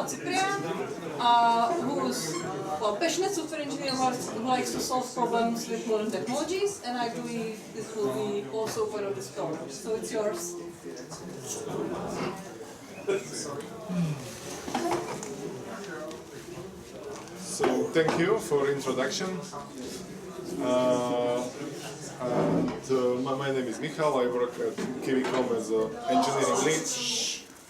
Michal Cyprian, who's a passionate software engineer who likes to solve problems with modern technologies, and I believe this will be also part of this talk. So it's yours. So thank you for introduction. My name is Michal. I work at Kivicom as an engineering lead,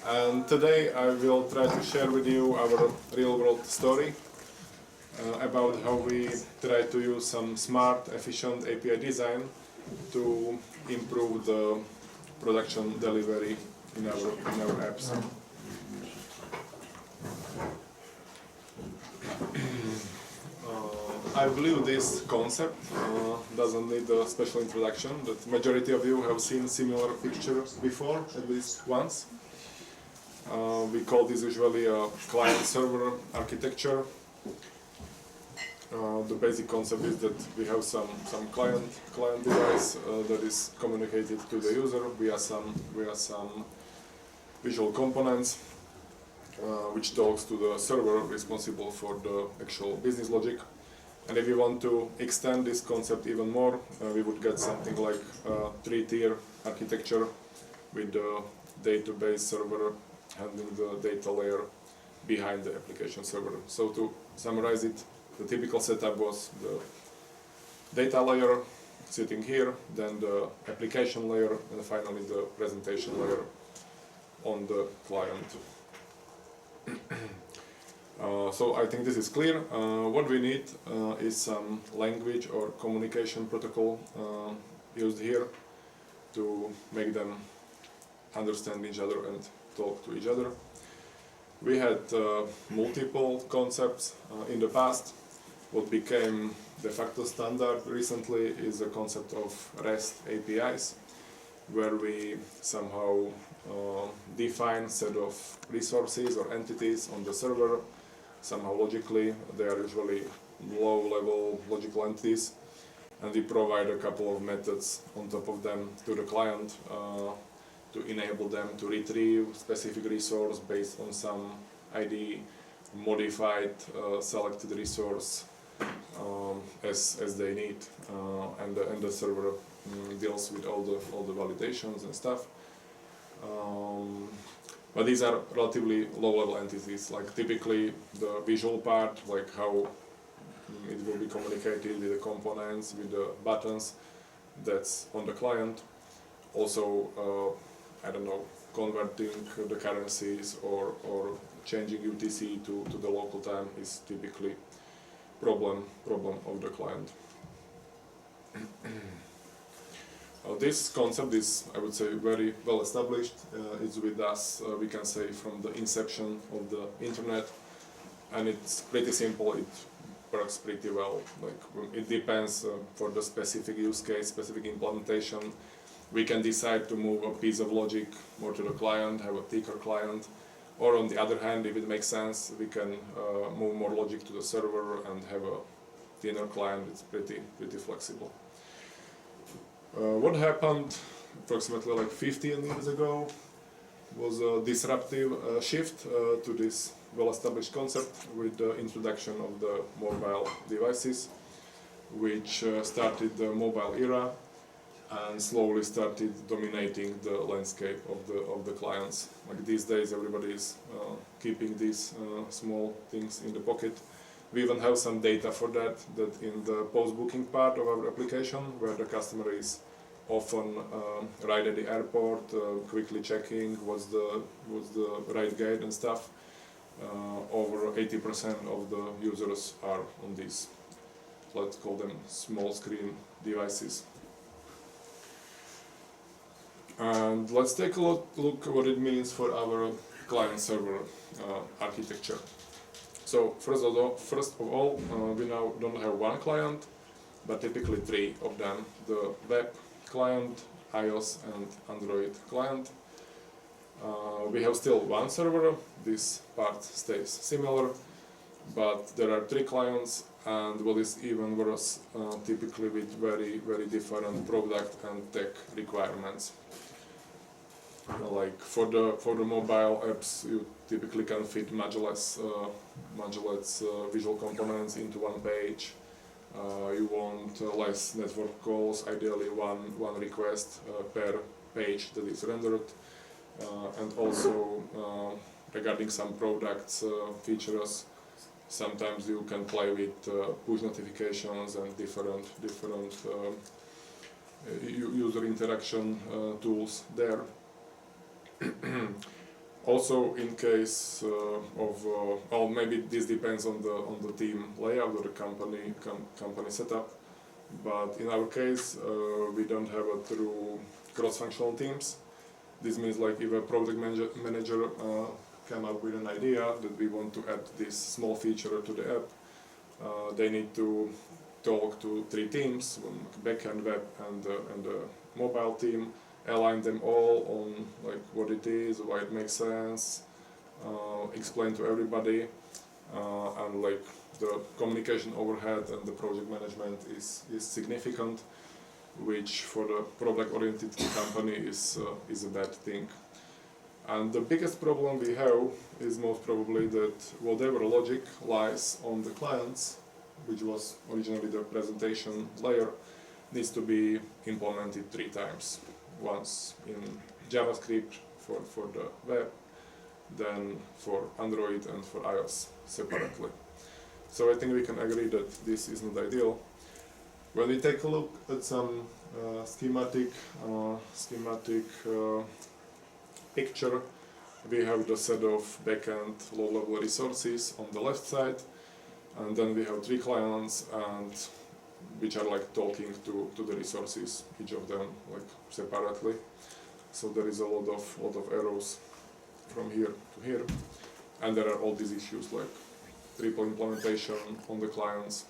and today I will try to share with you our real-world story about how we try to use some smart, efficient API design to improve the production delivery in our apps. I believe this concept doesn't need a special introduction. That majority of you have seen similar pictures before, at least once. We call this usually a client-server architecture. The basic concept is that we have some client device that is communicated to the user via some visual components, which talks to the server responsible for the actual business logic. And if we want to extend this concept even more, we would get something like a three-tier architecture with the database server handling the data layer behind the application server. So to summarize it, the typical setup was the data layer sitting here, then the application layer, and finally the presentation layer on the client. So I think this is clear. What we need is some language or communication protocol used here to make them understand each other and talk to each other. We had multiple concepts in the past. What became de facto standard recently is the concept of REST APIs, where we somehow define a set of resources or entities on the server. Somehow logically, they are usually low-level logical entities, and we provide a couple of methods on top of them to the client to enable them to retrieve specific resource based on some ID, modified selected resource as they need, and the server deals with all the validations and stuff. But these are relatively low-level entities, like typically the visual part, like how it will be communicated with the components, with the buttons, that's on the client. Also, I don't know, converting the currencies or changing UTC to the local time is typically problem of the client. This concept is, I would say, very well established. It's with us, we can say, from the inception of the internet, and it's pretty simple. It works pretty well. Like, it depends for the specific use case, specific implementation. We can decide to move a piece of logic more to the client, have a thicker client, or on the other hand, if it makes sense, we can move more logic to the server and have a thinner client. It's pretty flexible. What happened approximately like 15 years ago was a disruptive shift to this well-established concept with the introduction of the mobile devices, which started the mobile era and slowly started dominating the landscape of the clients. Like these days, everybody is keeping these small things in the pocket. We even have some data for that in the post-booking part of our application, where the customer is often right at the airport, quickly checking what's the right gate and stuff. Over 80% of the users are on these, let's call them small screen devices. And let's take a look what it means for our client-server architecture. So first of all, we now don't have one client, but typically three of them: the web client, iOS, and Android client. We have still one server. This part stays similar, but there are three clients, and what is even worse, typically with very different product and tech requirements. Like for the mobile apps, you typically can fit much less visual components into one page. You want less network calls, ideally one request per page that is rendered. And also regarding some products features, sometimes you can play with push notifications and different user interaction tools there. Also, in case of, well, maybe this depends on the team layout or the company setup, but in our case, we don't have a true cross-functional teams. This means like if a project manager come up with an idea that we want to add this small feature to the app, they need to talk to 3 teams, backend, web, and the mobile team, align them all on like what it is, why it makes sense, explain to everybody, and like the communication overhead and the project management is significant, which for the product-oriented company is a bad thing. And the biggest problem we have is most probably that whatever logic lies on the clients, which was originally the presentation layer, needs to be implemented 3 times. Once in JavaScript for the web, then for Android and for iOS separately. So I think we can agree that this is not ideal. When we take a look at some schematic picture, we have the set of backend low-level resources on the left side, and then we have 3 clients, and which are like talking to the resources, each of them like separately. So there is a lot of arrows from here to here, and there are all these issues like triple implementation on the clients,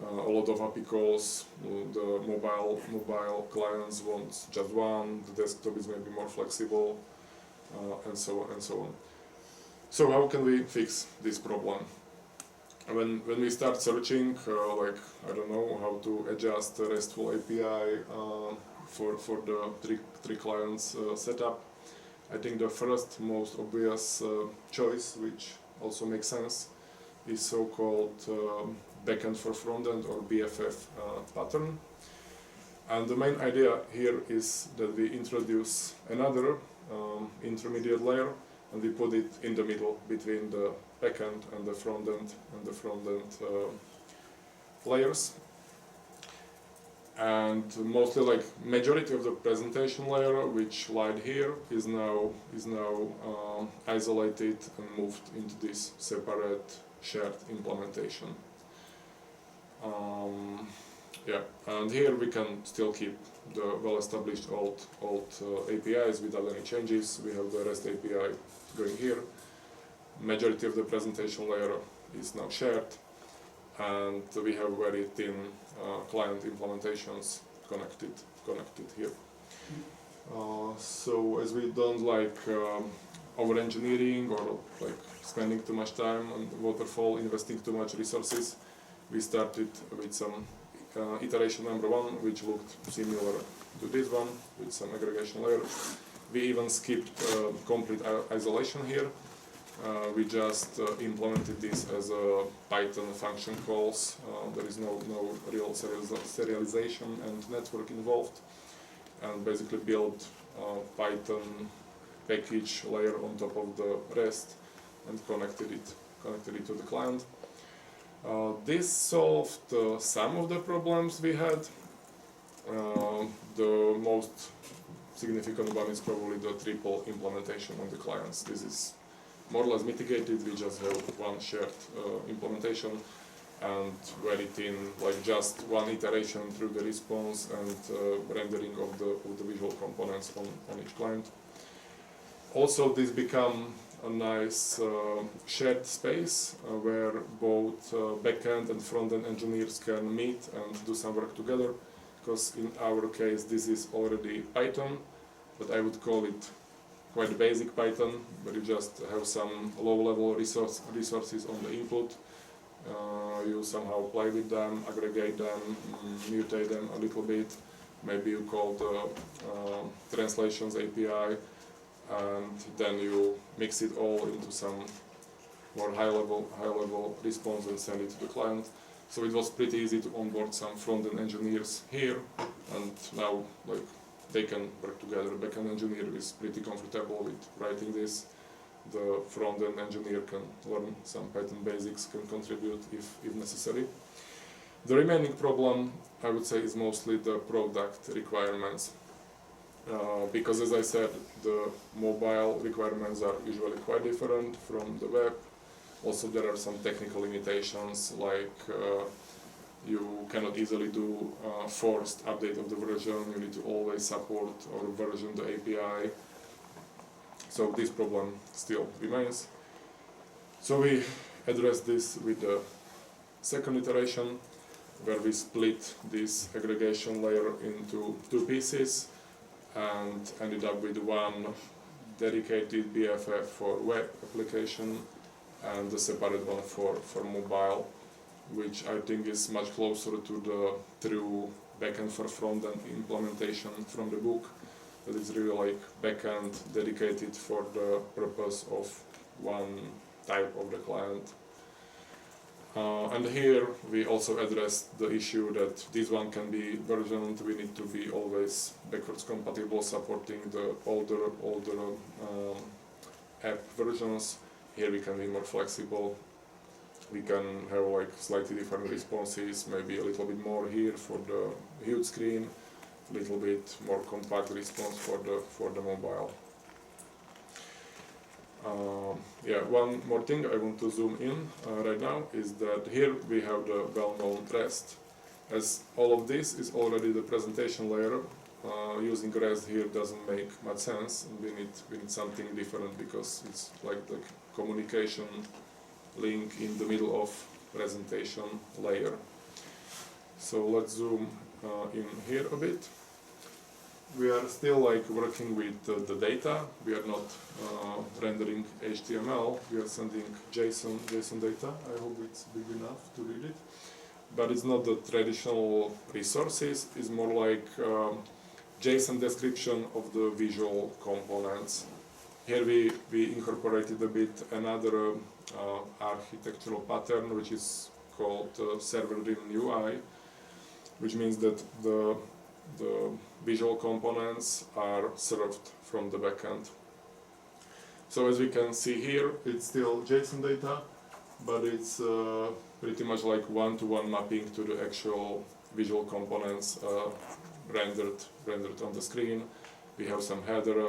a lot of API calls. The mobile clients want just one. The desktop is maybe more flexible, and so on and so on. So how can we fix this problem? When we start searching, like I don't know how to adjust the RESTful API for the 3 clients setup, I think the first most obvious choice, which also makes sense, is so-called backend for frontend or BFF pattern. And the main idea here is that we introduce another intermediate layer, and we put it in the middle between the backend and the frontend layers. And mostly like majority of the presentation layer, which lied here, is now isolated and moved into this separate shared implementation. Yeah, and here we can still keep the well-established old APIs without any changes. We have the REST API going here. Majority of the presentation layer is now shared, and we have very thin client implementations connected here. So as we don't like over-engineering or like spending too much time on waterfall, investing too much resources, we started with some iteration number 1, which looked similar to this one with some aggregation layer. We even skipped complete isolation here. We just implemented this as a Python function calls. There is no real serialization and network involved, and basically built Python package layer on top of the REST and connected it to the client. This solved some of the problems we had. The most significant one is probably the triple implementation on the clients. This is more or less mitigated. We just have one shared implementation and very thin, like just one iteration through the response and rendering of the visual components on each client. Also, this become a nice shared space where both backend and front-end engineers can meet and do some work together, because in our case this is already Python, but I would call it quite basic Python, where you just have some low-level resources on the input. You somehow play with them, aggregate them, mutate them a little bit, maybe you call the translations API, and then you mix it all into some more high-level response and send it to the client. So it was pretty easy to onboard some front-end engineers here, and now like they can work together. The back-end engineer is pretty comfortable with writing this. The front-end engineer can learn some Python basics, can contribute if necessary. The remaining problem, I would say, is mostly the product requirements. Because as I said, the mobile requirements are usually quite different from the web. Also, there are some technical limitations, like you cannot easily do forced update of the version. You need to always support or version the API. So this problem still remains. So we addressed this with the second iteration, where we split this aggregation layer into two pieces and ended up with one dedicated BFF for web application and a separate one for mobile, which I think is much closer to the true backend for front-end implementation from the book. That is really like backend dedicated for the purpose of one type of the client. And here we also addressed the issue that this one can be versioned. We need to be always backwards compatible, supporting the older app versions. Here we can be more flexible. We can have like slightly different responses, maybe a little bit more here for the huge screen, a little bit more compact response for the mobile. One more thing I want to zoom in right now is that here we have the well-known REST. As all of this is already the presentation layer, using REST here doesn't make much sense. We need something different because it's like the communication link in the middle of presentation layer. So let's zoom in here a bit. We are still like working with the data. We are not rendering HTML. We are sending JSON data. I hope it's big enough to read it. But it's not the traditional resources. It's more like JSON description of the visual components. Here we incorporated a bit another architectural pattern, which is called server-driven UI, which means that the visual components are served from the backend. So as we can see here, it's still JSON data, but it's pretty much like one-to-one mapping to the actual visual components rendered on the screen. We have some header,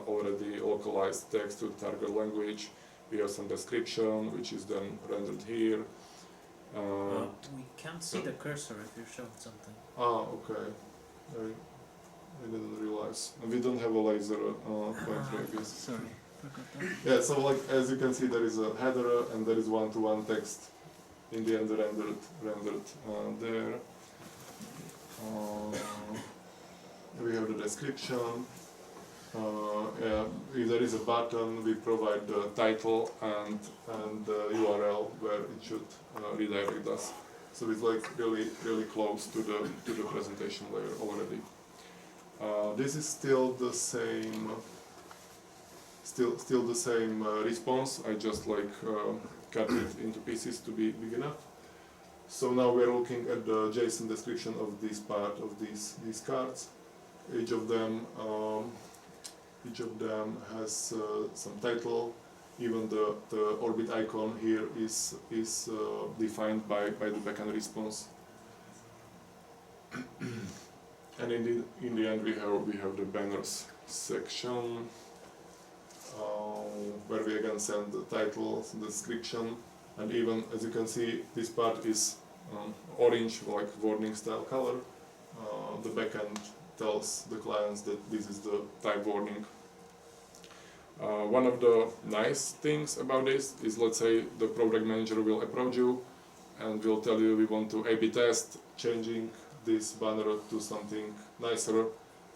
already localized text to target language. We have some description, which is then rendered here. We can't see the cursor if you're showing something. Okay. I didn't realize. We don't have a laser pointer, I guess. Sorry, forgot that. Yeah, so like as you can see, there is a header and there is one-to-one text in the end rendered there. We have the description. If there is a button, we provide the title and the URL where it should redirect us. So it's like really close to the presentation layer already. This is still the same. Still the same response. I just like cut it into pieces to be big enough. So now we're looking at the JSON description of this part of these cards. Each of them has some title. Even the orbit icon here is defined by the backend response. And in the end we have the banners section, where we again send the title, the description, and even as you can see, this part is orange, like warning style color. The backend tells the clients that this is the type warning. One of the nice things about this is, let's say the product manager will approach you and will tell you we want to A/B test, changing this banner to something nicer,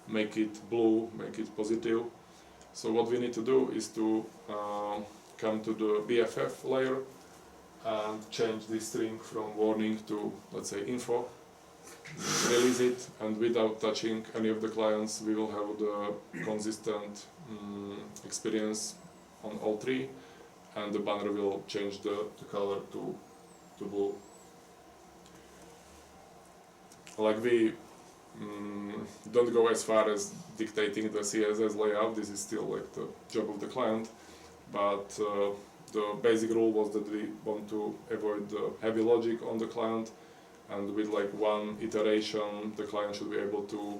make it blue, make it positive. So what we need to do is to come to the BFF layer and change this string from warning to, let's say, info. release it, and without touching any of the clients, we will have the consistent experience on all three, and the banner will change the color to blue. Like we don't go as far as dictating the CSS layout. This is still like the job of the client, but the basic rule was that we want to avoid the heavy logic on the client, and with like one iteration the client should be able to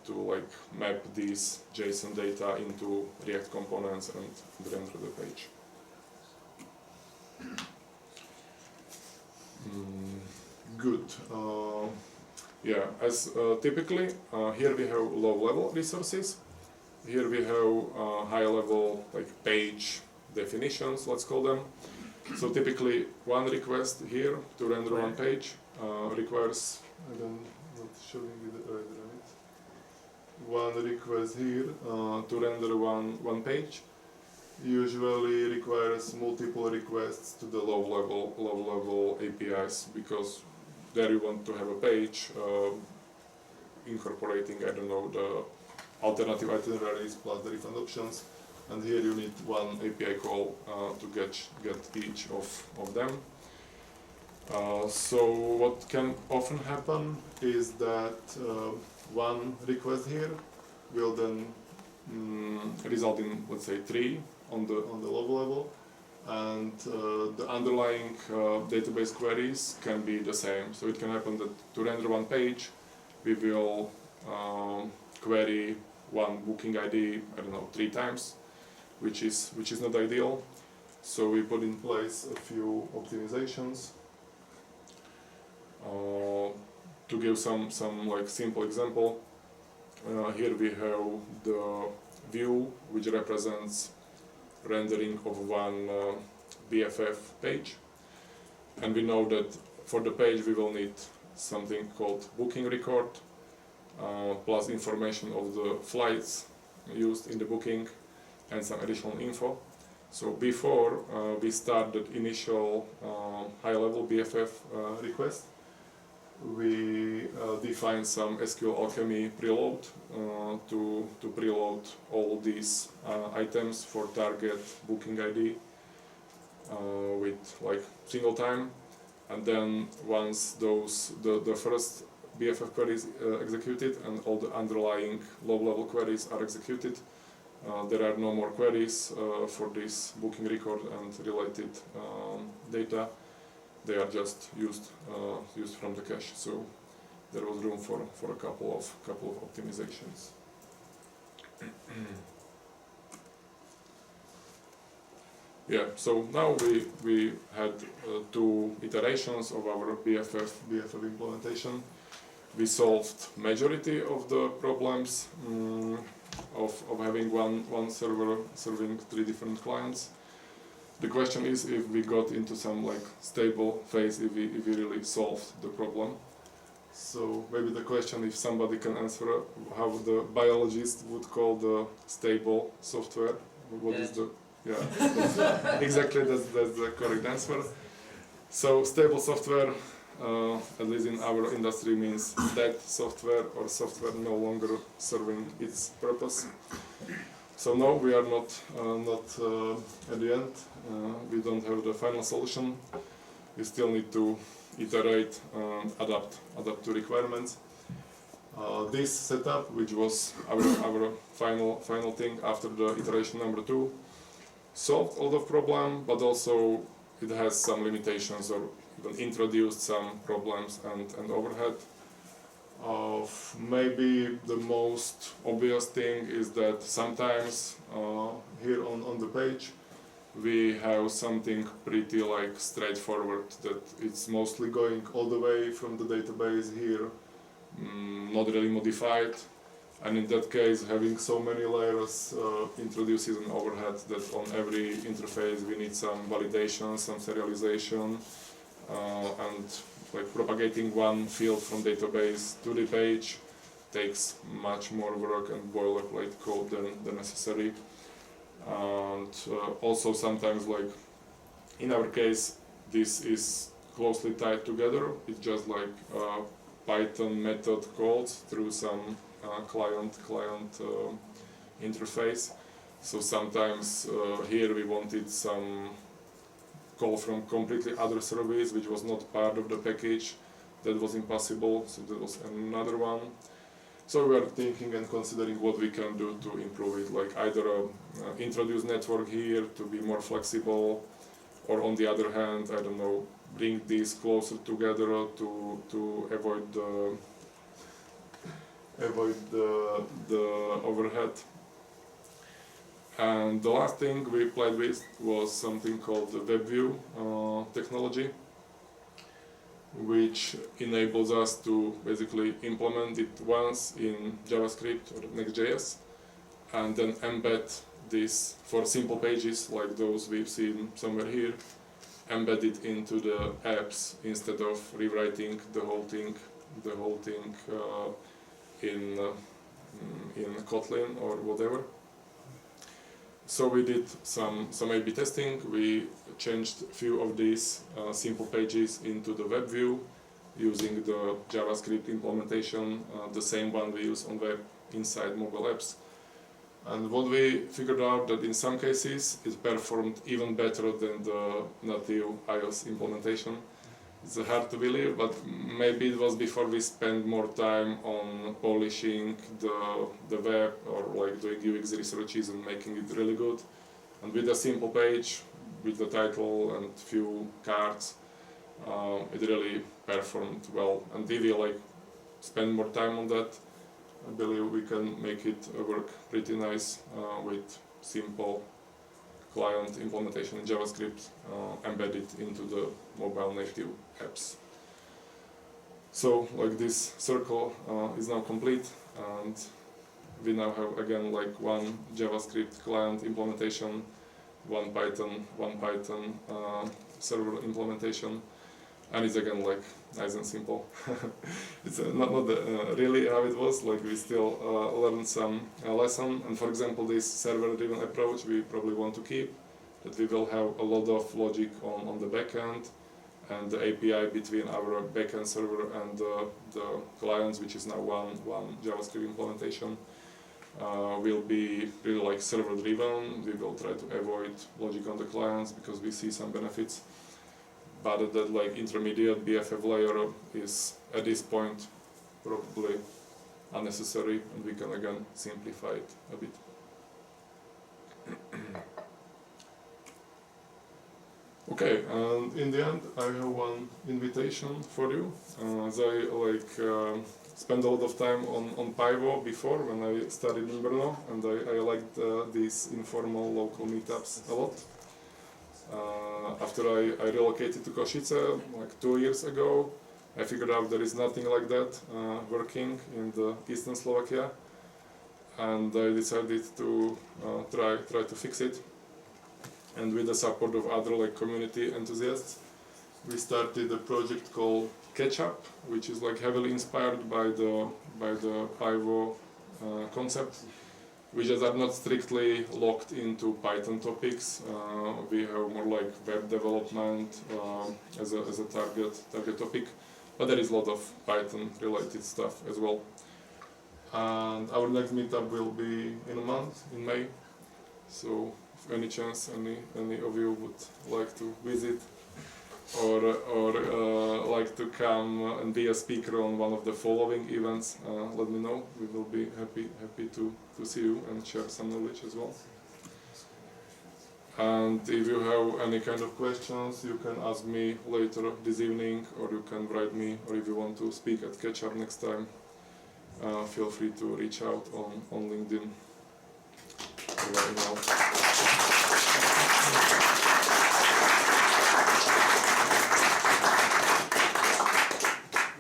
like map these JSON data into React components and render the page. Good. Yeah, as typically here we have low-level resources. Here we have high-level like page definitions, let's call them. So typically one request here to render one page requires, I'm not showing you the right. One request here to render one page usually requires multiple requests to the low-level APIs, because there you want to have a page incorporating, I don't know, the alternative itineraries plus the refund options, and here you need one API call to get each of them. So what can often happen is that one request here will then result in, let's say, 3 on the low level, and the underlying database queries can be the same. So it can happen that to render one page, we will query one booking ID, I don't know, 3 times, which is not ideal. So we put in place a few optimizations. To give some like simple example, here we have the view which represents rendering of one BFF page, and we know that for the page we will need something called booking record plus information of the flights used in the booking and some additional info. So before we start that initial high-level BFF request, we define some SQL Alchemy preload to preload all these items for target booking ID with like single time, and then once the first BFF query is executed and all the underlying low-level queries are executed, there are no more queries for this booking record and related data. They are just used from the cache. So there was room for a couple of optimizations. Yeah. So now we had 2 iterations of our BFF implementation. We solved majority of the problems of having one server serving 3 different clients. The question is if we got into some like stable phase, if we really solved the problem. So maybe the question, if somebody can answer how the biologist would call the stable software. What is the exactly that's the correct answer. So stable software, at least in our industry, means dead software or software no longer serving its purpose. So no, we are not at the end. We don't have the final solution. We still need to iterate and adapt to requirements. This setup, which was our final thing after the iteration number 2, solved all the problem, but also it has some limitations or even introduced some problems and overhead. Maybe the most obvious thing is that sometimes here on the page we have something pretty like straightforward, that it's mostly going all the way from the database here, not really modified, and in that case having so many layers introduces an overhead that on every interface we need some validation, some serialization, and like propagating one field from database to the page takes much more work and boilerplate code than necessary. And also sometimes, like in our case, this is closely tied together. It's just like Python method calls through some client interface. So sometimes here we wanted some call from completely other service which was not part of the package. That was impossible, so that was another one. So we are thinking and considering what we can do to improve it, like either introduce network here to be more flexible, or on the other hand, I don't know, bring these closer together to avoid the overhead. And the last thing we played with was something called the WebView technology, which enables us to basically implement it once in JavaScript or Next.js, and then embed this for simple pages like those we've seen somewhere here, embed it into the apps instead of rewriting the whole thing in Kotlin or whatever. So we did some A/B testing. We changed a few of these simple pages into the web view using the JavaScript implementation, the same one we use on web inside mobile apps. And what we figured out that in some cases it performed even better than the native iOS implementation. It's hard to believe, but maybe it was before we spent more time on polishing the web or like doing UX researches and making it really good. And with a simple page, with the title and few cards, it really performed well. And if we like spend more time on that, I believe we can make it work pretty nice with simple client implementation in JavaScript embedded into the mobile native apps. So like this circle is now complete, and we now have again like one JavaScript client implementation, one Python server implementation, and it's again like nice and simple. It's not really how it was. Like we still learned some lesson, and for example, this server-driven approach we probably want to keep. That we will have a lot of logic on the backend, and the API between our backend server and the clients, which is now one JavaScript implementation, will be really like server-driven. We will try to avoid logic on the clients because we see some benefits. But that like intermediate BFF layer is at this point probably unnecessary, and we can again simplify it a bit. Okay, and in the end I have one invitation for you. As I spent a lot of time on Pyvo before when I studied in Brno, and I liked these informal local meetups a lot. After I relocated to Košice like 2 years ago, I figured out there is nothing like that working in the eastern Slovakia, and I decided to try to fix it. And with the support of other like community enthusiasts, we started a project called Ketchup, which is like heavily inspired by the Pyvo concept. We just are not strictly locked into Python topics. We have more like web development as a target topic, but there is a lot of Python related stuff as well. And our next meetup will be in a month, in May. So if any chance any of you would like to visit or like to come and be a speaker on one of the following events, let me know. We will be happy to see you and share some knowledge as well. And if you have any kind of questions, you can ask me later this evening, or you can write me, or if you want to speak at Ketchup next time, feel free to reach out on LinkedIn right now.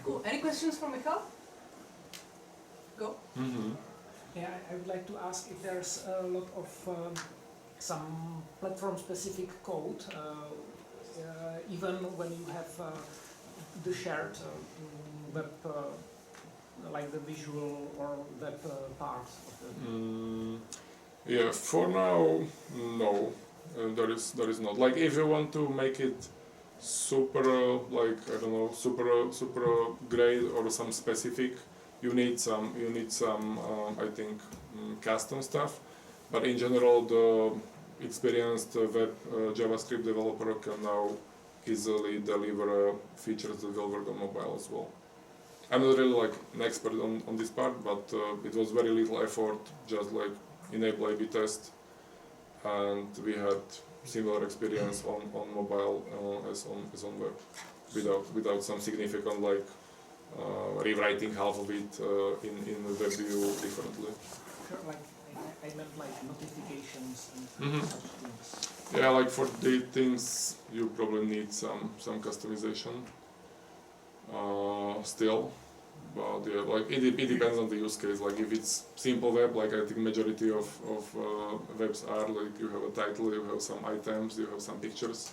Cool. Any questions for Michal? Go. Mm-hmm. Yeah, I would like to ask if there's a lot of some platform-specific code, even when you have the shared web, like the visual or web part of the. Yeah, for now, no, there is not. Like if you want to make it super like I don't know super great or some specific. You need some I think custom stuff, but in general the experienced web JavaScript developer can now easily deliver features that will work on mobile as well. I'm not really like an expert on this part, but it was very little effort, just like enable A/B test, and we had similar experience on mobile as on web, without some significant like rewriting half of it in the web view differently. Sure, like I meant like notifications and such things. Yeah, like for the things you probably need some customization still, but yeah, like it depends on the use case. Like if it's simple web, like I think majority of webs are like you have a title, you have some items, you have some pictures.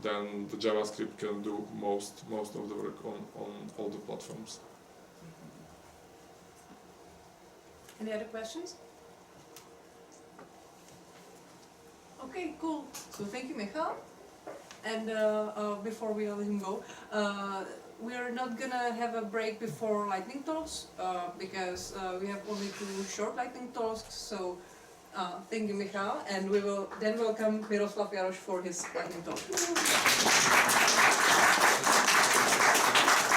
Then the JavaScript can do most of the work on all the platforms. Any other questions? Okay, cool. So thank you, Michal. And before we let him go, we are not gonna have a break before lightning talks because we have only 2 short lightning talks. So thank you, Michal, and we will then welcome Miroslav Jaroš for his lightning talk.